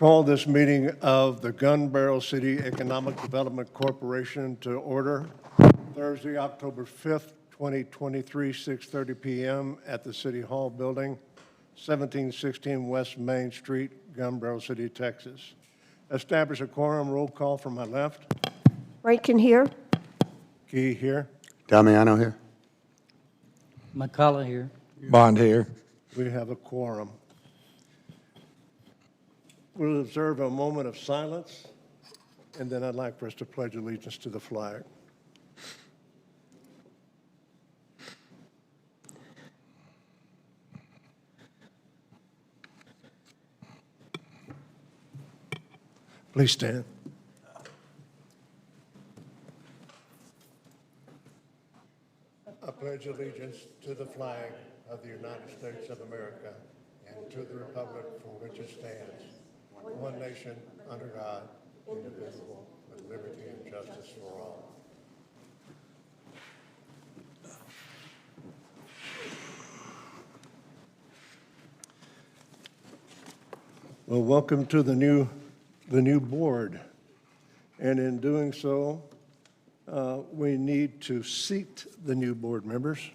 Call this meeting of the Gun Barrel City Economic Development Corporation to order Thursday, October 5th, 2023, 6:30 p.m. at the City Hall Building, 1716 West Main Street, Gun Barrel City, Texas. Establish a quorum. Roll call from my left. Rankin here. Key here. Damiano here. McCullough here. Bond here. We have a quorum. We'll observe a moment of silence, and then I'd like for us to pledge allegiance to the flag. Please stand. I pledge allegiance to the flag of the United States of America and to the republic for which it stands, one nation, under God, indivisible, with liberty and justice for all. Well, welcome to the new board. And in doing so, we need to seat the new board members.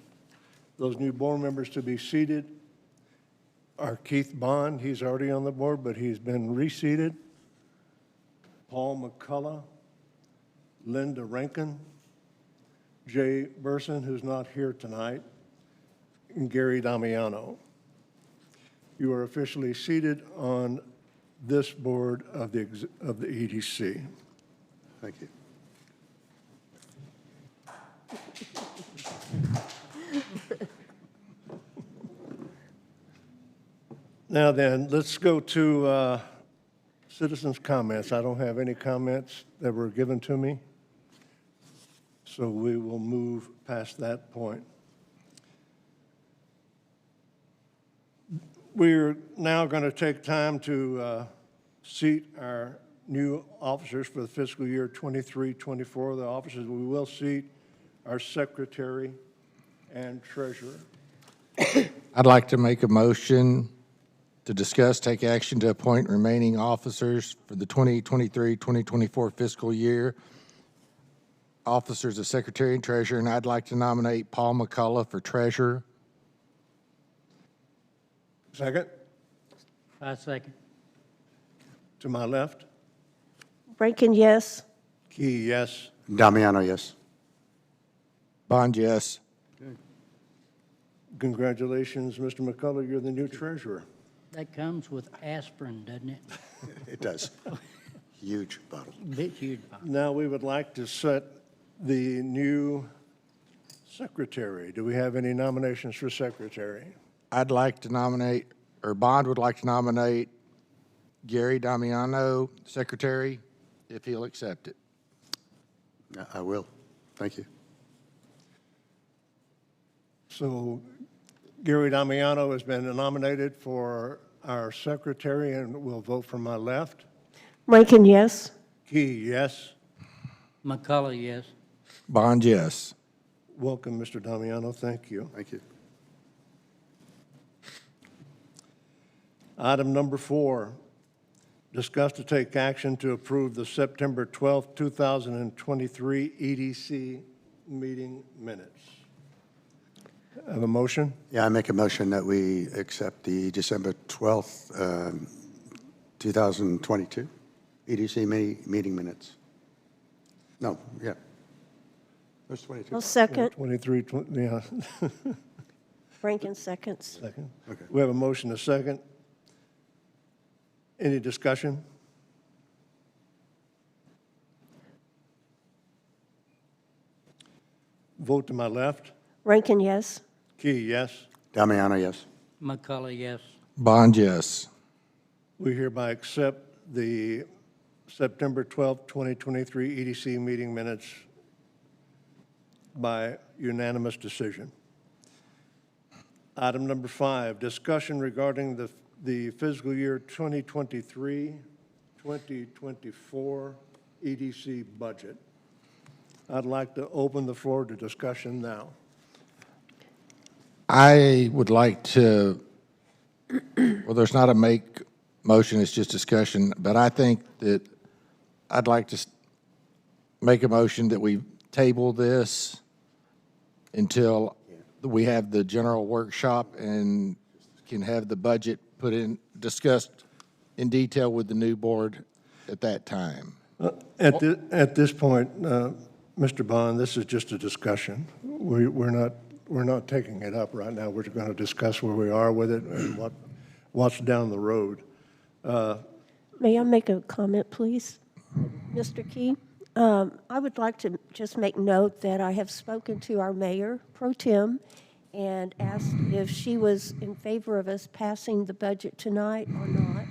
Those new board members to be seated are Keith Bond. He's already on the board, but he's been reseated. Paul McCullough, Linda Rankin, Jay Burson, who's not here tonight, and Gary Damiano. You are officially seated on this board of the EDC. Thank you. Now then, let's go to citizens' comments. I don't have any comments that were given to me, so we will move past that point. We're now going to take time to seat our new officers for the fiscal year 23-24. The officers we will seat our secretary and treasurer. I'd like to make a motion to discuss, take action to appoint remaining officers for the 2023-2024 fiscal year. Officers of secretary and treasurer, and I'd like to nominate Paul McCullough for treasurer. Second? I second. To my left? Rankin, yes. Key, yes. Damiano, yes. Bond, yes. Congratulations, Mr. McCullough. You're the new treasurer. That comes with aspirin, doesn't it? It does. Huge bottle. Bit huge. Now we would like to set the new secretary. Do we have any nominations for secretary? I'd like to nominate, or Bond would like to nominate Gary Damiano, secretary, if he'll accept it. I will. Thank you. So Gary Damiano has been nominated for our secretary and will vote from my left. Rankin, yes. Key, yes. McCullough, yes. Bond, yes. Welcome, Mr. Damiano. Thank you. Thank you. Item number 4, discuss to take action to approve the September 12th, 2023 EDC meeting minutes. Have a motion? Yeah, I make a motion that we accept the December 12th, 2022 EDC meeting minutes. No, yeah. There's 22. I'll second. 23, yeah. Rankin seconds. Second. Okay. We have a motion, a second. Any discussion? Vote to my left. Rankin, yes. Key, yes. Damiano, yes. McCullough, yes. Bond, yes. We hereby accept the September 12th, 2023 EDC meeting minutes by unanimous decision. Item number 5, discussion regarding the fiscal year 2023-2024 EDC budget. I'd like to open the floor to discussion now. I would like to, well, there's not a make motion, it's just discussion, but I think that I'd like to make a motion that we table this until we have the general workshop and can have the budget discussed in detail with the new board at that time. At this point, Mr. Bond, this is just a discussion. We're not taking it up right now. We're going to discuss where we are with it and what's down the road. May I make a comment, please? Mr. Key, I would like to just make note that I have spoken to our mayor, pro tem, and asked if she was in favor of us passing the budget tonight or not.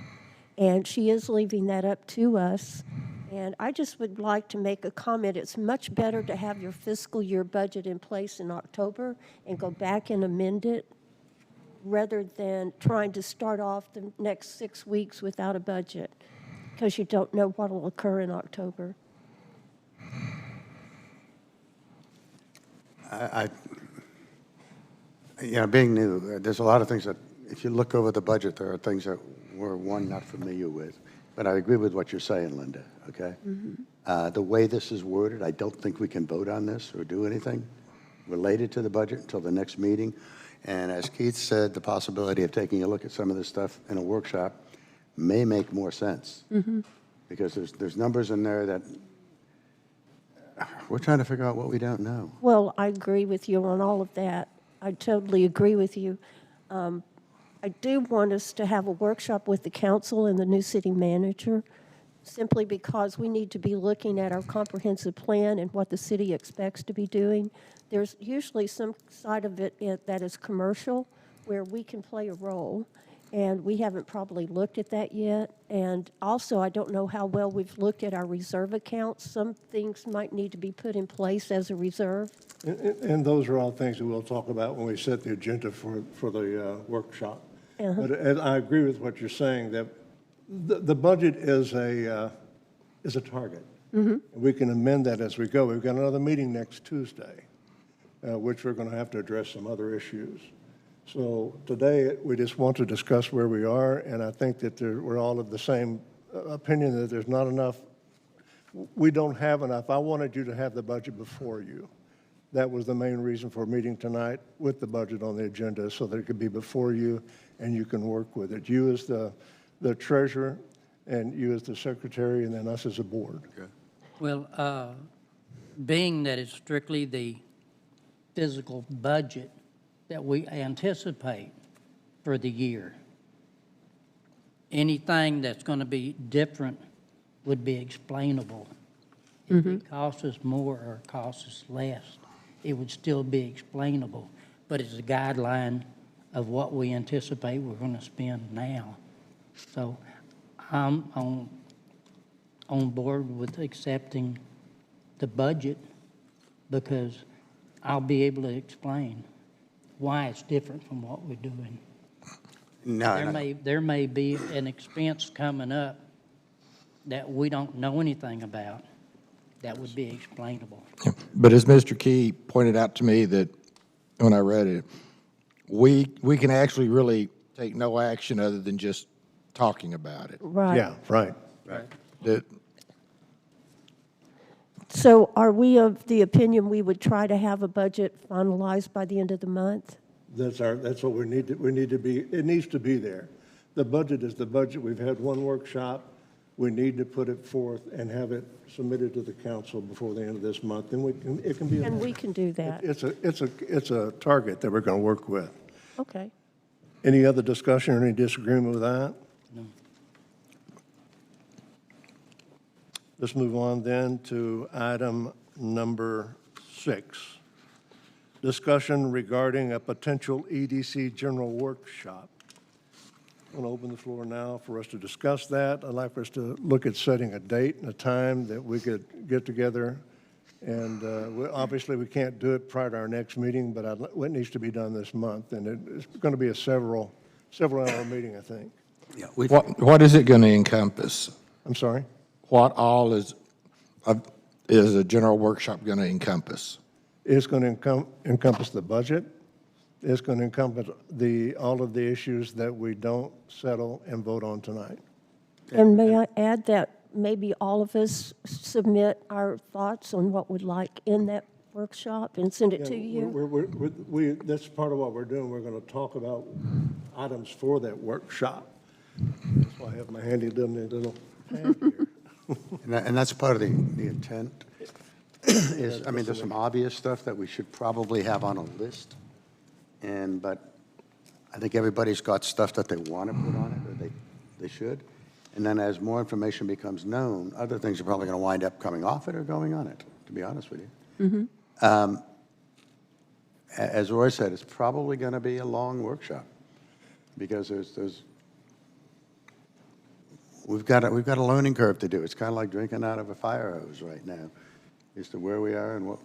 And she is leaving that up to us. And I just would like to make a comment. It's much better to have your fiscal year budget in place in October and go back and amend it rather than trying to start off the next 6 weeks without a budget, because you don't know what will occur in October. Being new, there's a lot of things that, if you look over the budget, there are things that we're, not familiar with. But I agree with what you're saying, Linda, okay? The way this is worded, I don't think we can vote on this or do anything related to the budget until the next meeting. And as Keith said, the possibility of taking a look at some of this stuff in a workshop may make more sense. Because there's numbers in there that we're trying to figure out what we don't know. Well, I agree with you on all of that. I totally agree with you. I do want us to have a workshop with the council and the new city manager, simply because we need to be looking at our comprehensive plan and what the city expects to be doing. There's usually some side of it that is commercial, where we can play a role, and we haven't probably looked at that yet. And also, I don't know how well we've looked at our reserve accounts. Some things might need to be put in place as a reserve. And those are all things that we'll talk about when we set the agenda for the workshop. But I agree with what you're saying, that the budget is a target. We can amend that as we go. We've got another meeting next Tuesday, which we're going to have to address some other issues. So today, we just want to discuss where we are, and I think that we're all of the same opinion that there's not enough. We don't have enough. I wanted you to have the budget before you. That was the main reason for meeting tonight with the budget on the agenda, so that it could be before you and you can work with it. You as the treasurer, and you as the secretary, and then us as a board. Okay. Well, being that it's strictly the physical budget that we anticipate for the year, anything that's going to be different would be explainable. If it costs us more or costs us less, it would still be explainable. But it's a guideline of what we anticipate we're going to spend now. So I'm on board with accepting the budget, because I'll be able to explain why it's different from what we're doing. There may be an expense coming up that we don't know anything about that would be explainable. But as Mr. Key pointed out to me, that when I read it, we can actually really take no action other than just talking about it. Right. Yeah, right. That, So are we of the opinion we would try to have a budget finalized by the end of the month? That's what we need to be, it needs to be there. The budget is the budget. We've had one workshop. We need to put it forth and have it submitted to the council before the end of this month. And it can be. And we can do that. It's a target that we're going to work with. Okay. Any other discussion or any disagreement with that? No. Let's move on then to item number 6. Discussion regarding a potential EDC general workshop. I'm going to open the floor now for us to discuss that. I'd like for us to look at setting a date and a time that we could get together. And obviously, we can't do it prior to our next meeting, but it needs to be done this month. And it's going to be a several-hour meeting, I think. Yeah, what is it going to encompass? I'm sorry? What all is a general workshop going to encompass? It's going to encompass the budget, It's going to encompass all of the issues that we don't settle and vote on tonight. And may I add that maybe all of us submit our thoughts on what we'd like in that workshop and send it to you? That's part of what we're doing. We're going to talk about items for that workshop. That's why I have my handy little pad here. And that's part of the intent is, I mean, there's some obvious stuff that we should probably have on a list. But I think everybody's got stuff that they want to put on it, or they should. And then as more information becomes known, other things are probably going to wind up coming off it or going on it, to be honest with you. As Roy said, it's probably going to be a long workshop because we've got a learning curve to do. It's kind of like drinking out of a fire hose right now, as to where we are and what.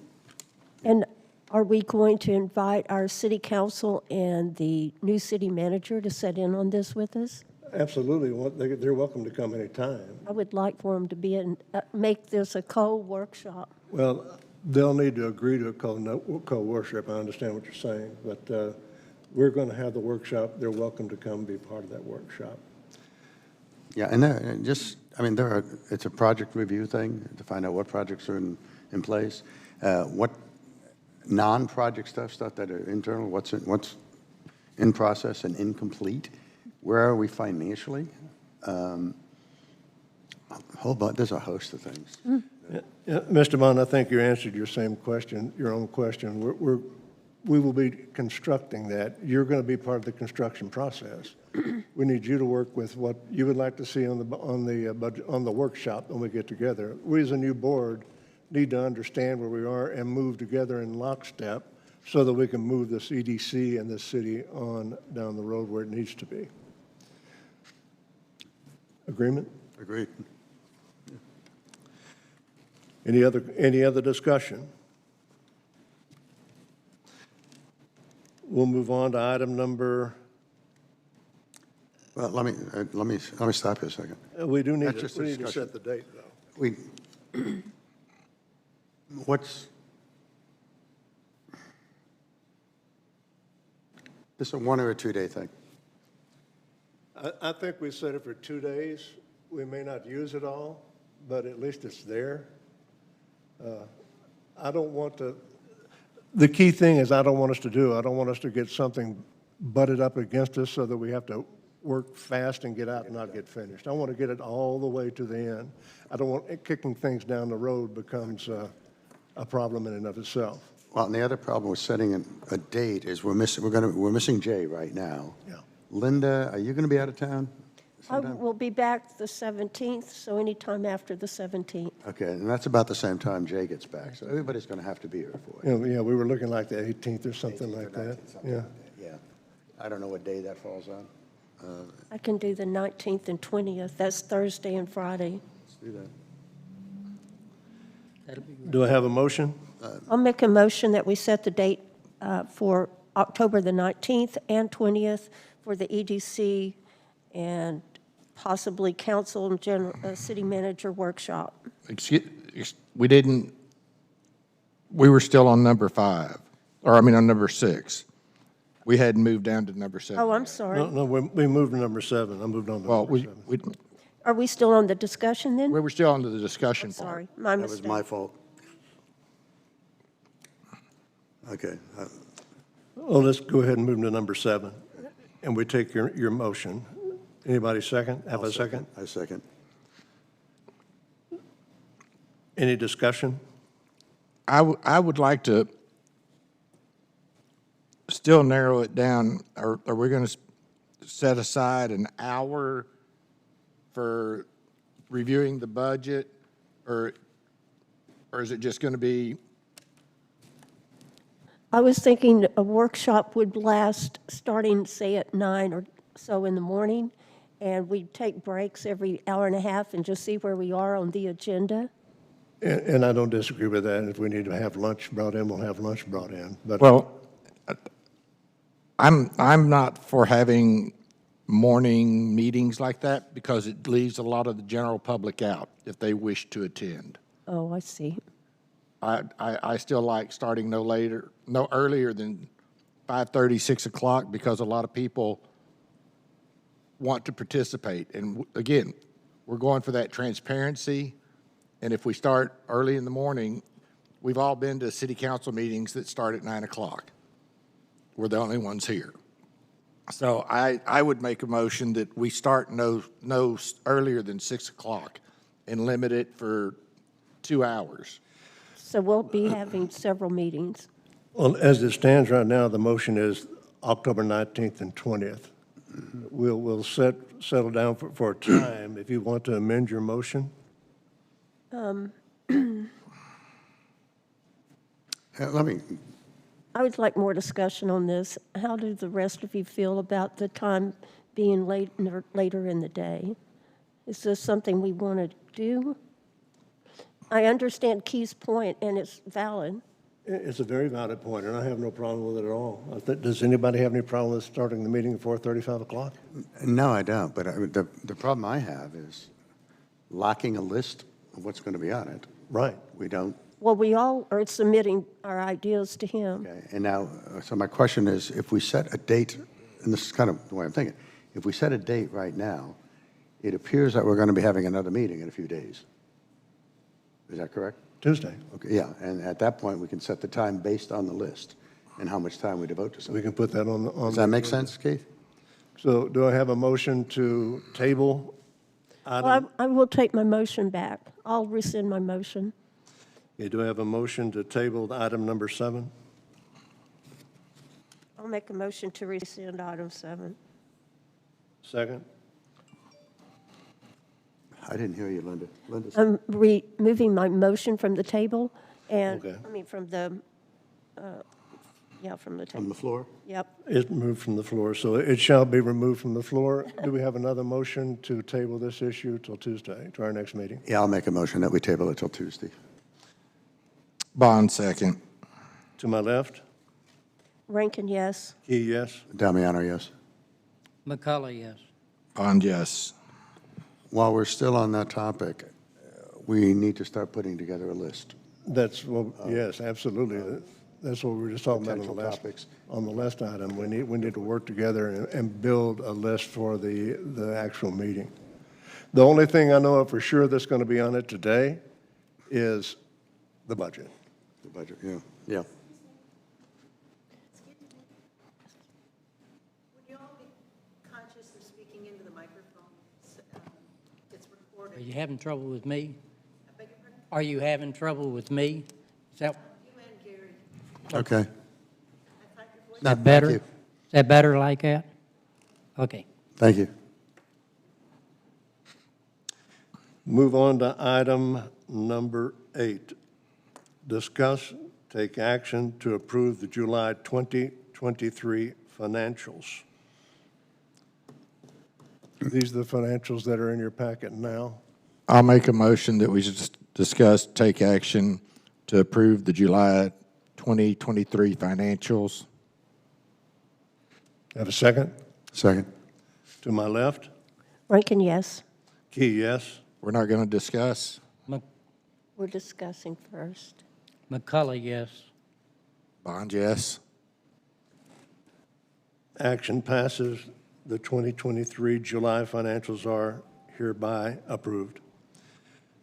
And are we going to invite our city council and the new city manager to sit in on this with us? Absolutely. They're welcome to come anytime. I would like for them to be in, make this a co-workshop. Well, they'll need to agree to a co-worship. I understand what you're saying, but we're going to have the workshop. They're welcome to come be part of that workshop. Yeah, and it's a project review thing to find out what projects are in place, what non-project stuff that are internal, what's in process and incomplete, where are we financially? There's a host of things. Yeah, Mr. Bond, I think you answered your own question. We will be constructing that. You're going to be part of the construction process. We need you to work with what you would like to see on the workshop when we get together. We as a new board need to understand where we are and move together in lockstep so that we can move this EDC and this city on down the road where it needs to be. Agreement? Agreed. Any other discussion? We'll move on to item number. Well, let me stop you a second. We do need That's just a to discussion. set the date, though. This is a 1 or a 2 day thing? I think we set it for 2 days. We may not use it all, but at least it's there. I don't want to, the key thing is I don't want us to get something butted up against us so that we have to work fast and get out and not get finished. I want to get it all the way to the end. I don't want kicking things down the road becomes a problem in and of itself. Well, and the other problem with setting a date is we're missing Jay right now. Yeah. Linda, are you going to be out of town? I will be back the 17th, so anytime after the 17th. Okay, and that's about the same time Jay gets back, so everybody's going to have to be here for it. Yeah, we were looking like the 18th or something like that. Yeah. Yeah. I don't know what day that falls on. I can do the 19th and 20th. That's Thursday and Friday. Let's do that. That'll be great. Do I have a motion? I'll make a motion that we set the date for October the 19th and 20th for the EDC and possibly council and city manager workshop. We were still on number 5, on number 6. We hadn't moved down to number 7. Oh, I'm sorry. No, we moved to number 7. I moved on to Well, number 7. Are we still on the discussion then? we were still on to the discussion part. Sorry, my That was mistake. my fault. Okay. Well, let's go ahead and move to number 7, and we take your motion. Anybody second? Have a second? I second. Any discussion? I would like to still narrow it down. Are we going to set aside an hour for reviewing the budget, or is it just going to be? I was thinking a workshop would last starting, say, at 9 or so in the morning, and we'd take breaks every hour and a half and just see where we are on the agenda. And I don't disagree with that. If we need to have lunch brought in, we'll have lunch brought in. But Well, I'm not for having morning meetings like that because it leaves a lot of the general public out if they wish to attend. Oh, I see. I still like starting no earlier than 5:30, 6 o'clock, because a lot of people want to participate. And again, we're going for that transparency. And if we start early in the morning, we've all been to city council meetings that start at 9 o'clock. We're the only ones here. So I would make a motion that we start no earlier than 6 o'clock and limit it for 2 hours. So we'll be having several meetings. Well, as it stands right now, the motion is October 19th and 20th. We'll settle down for a time. If you want to amend your motion, Let me, I would like more discussion on this. How do the rest of you feel about the time being later in the day? Is this something we want to do? I understand Key's point, and it's valid. it's a very valid point, and I have no problem with it at all. Does anybody have any problem with starting the meeting at 4:30, 5 o'clock? no, I don't, but the problem I have is lacking a list of what's going to be on it. Right. We don't, Well, we all are submitting our ideas to him. okay, and now, so my question is, if we set a date, and this is kind of the way I'm thinking, if we set a date right now, it appears that we're going to be having another meeting in a few days. Is that correct? Tuesday. Okay, yeah, and at that point, we can set the time based on the list and how much time we devote to We something. can put that on. Does that make sense, Keith? So do I have a motion to table item? Well, I will take my motion back. I'll rescind my motion. Okay, do I have a motion to table item number 7? I'll make a motion to rescind item 7. Second? I didn't hear you, Linda. Linda, I'm removing my motion from the table and, Okay. I mean, from the, from the on table. the floor? Yep. It's moved from the floor, so it shall be removed from the floor. Do we have another motion to table this issue till Tuesday, to our next meeting? Yeah, I'll make a motion that we table it till Tuesday. Bond second. To my left? Rankin, yes. Key, yes? Damiano, yes. McCullough, yes. Bond, yes. While we're still on that topic, we need to start putting together a list. That's, well, yes, absolutely. That's what we were just talking about Potential topics. on the last item. We need to work together and build a list for the actual meeting. The only thing I know of for sure that's going to be on it today is the budget. The budget, yeah. Yeah. Would you all be conscious of speaking into the microphone? It's Are recorded. you having trouble with me? I beg your pardon? Are you having trouble with me? Is that You and Gary. Okay. I thought your voice. No, that better? thank Is you. that better like that? Okay. Thank you. Move on to item number 8. Discuss, take action to approve the July 2023 financials. These are the financials that are in your packet now. I'll make a motion that we just discuss, take action to approve the July 2023 financials. Have a second? Second. To my left? Rankin, yes. Key, yes? We're not going to discuss? We're discussing first. McCullough, yes. Bond, yes. Action passes. The 2023 July financials are hereby approved.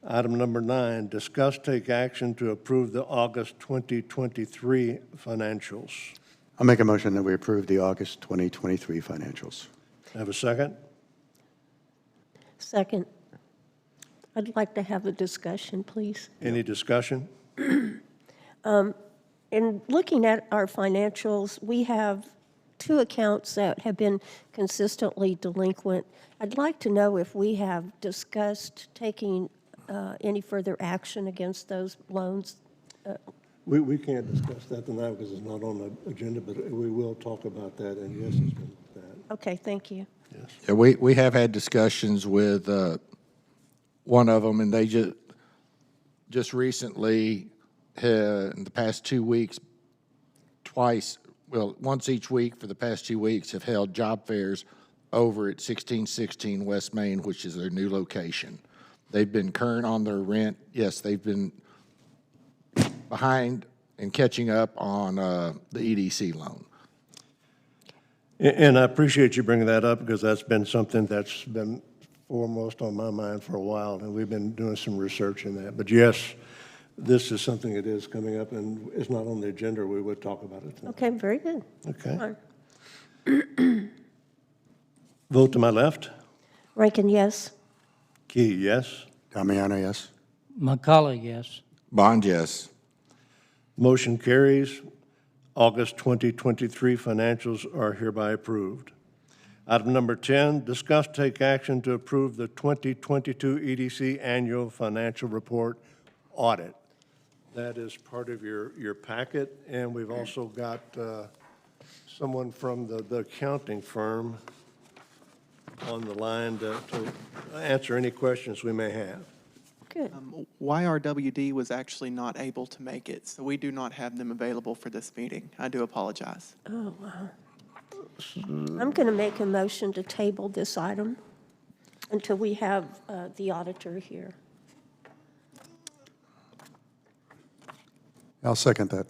Item number 9, discuss, take action to approve the August 2023 financials. I'll make a motion that we approve the August 2023 financials. Have a second? Second. I'd like to have a discussion, please. Any discussion? In looking at our financials, we have 2 accounts that have been consistently delinquent. I'd like to know if we have discussed taking any further action against those loans. We can't discuss that tonight because it's not on the agenda, but we will talk about that, and yes, it's been that, Okay, thank you. yes. Yeah, we have had discussions with one of them, and they just recently, in the past 2 weeks, once each week for the past 2 weeks, have held job fairs over at 1616 West Main, which is their new location. They've been current on their rent. Yes, they've been behind and catching up on the EDC loan. And I appreciate you bringing that up because that's been something that's been foremost on my mind for a while, and we've been doing some research in that. But yes, this is something that is coming up, and it's not on the agenda. We would talk about it tonight. Okay, very good. Okay. Fine. Vote to my left. Rankin, yes. Key, yes. Damiano, yes. McCullough, yes. Bond, yes. Motion carries. August 2023 financials are hereby approved. Item number 10, discuss take action to approve the 2022 EDC Annual Financial Report Audit. That is part of your packet, and we've also got someone from the accounting firm on the line to answer any questions we may have. Good. YRWD was actually not able to make it, so we do not have them available for this meeting. I do apologize. Oh, wow. I'm going to make a motion to table this item until we have the auditor here. I'll second that.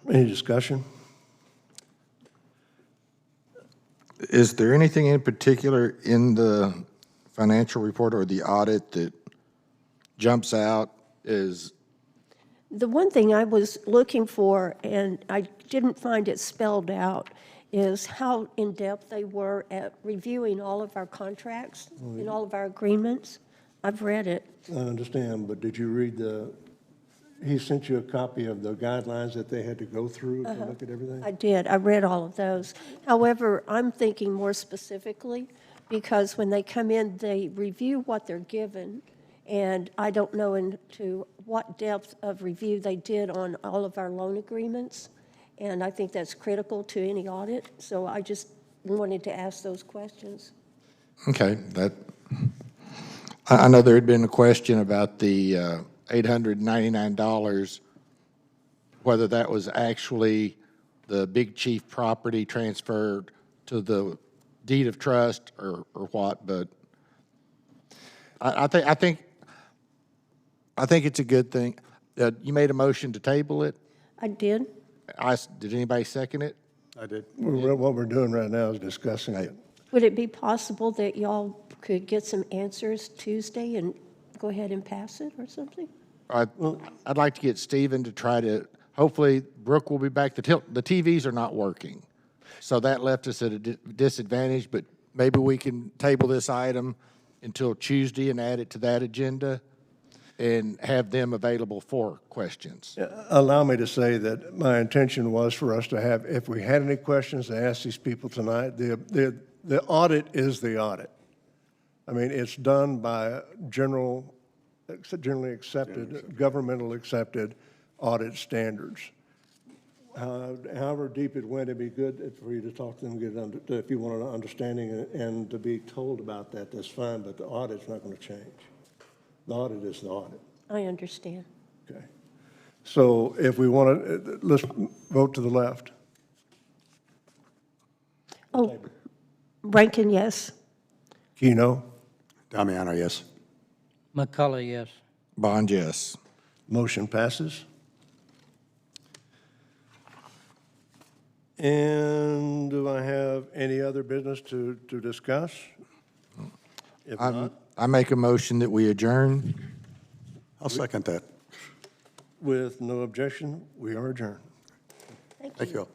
Any discussion? Is there anything in particular in the financial report or the audit that jumps out as, The one thing I was looking for, and I didn't find it spelled out, is how in-depth they were at reviewing all of our contracts and all of our agreements. I've read it. I understand, but did you read he sent you a copy of the guidelines that they had to go through to look at everything? I did. I read all of those. However, I'm thinking more specifically because when they come in, they review what they're given, and I don't know into what depth of review they did on all of our loan agreements, and I think that's critical to any audit, so I just wanted to ask those questions. okay, I know there had been a question about the $899, whether that was actually the Big Chief property transferred to the deed of trust or what, but I think it's a good thing. You made a motion to table it. I did. Did anybody second it? I did. What we're doing right now is discussing it. Would it be possible that y'all could get some answers Tuesday and go ahead and pass it or something? I'd like to get Stephen to try to, hopefully Brooke will be back. The TVs are not working, so that left us at a disadvantage, but maybe we can table this item until Tuesday and add it to that agenda and have them available for questions. Allow me to say that my intention was for us to have, if we had any questions to ask these people tonight, the audit is the audit. I mean, it's done by generally accepted, governmental accepted audit standards. However deep it went, it'd be good for you to talk to them, if you want an understanding and to be told about that, that's fine, but the audit's not going to change. The audit is the audit. I understand. Okay. So if we want to, let's vote to the left. Oh, Rankin, yes. Keno, Damiano, yes. McCullough, yes. Bond, yes. motion passes. And do I have any other business to discuss? If not, I make a motion that we adjourn. I'll second that. with no objection, we are adjourned. Thank you all.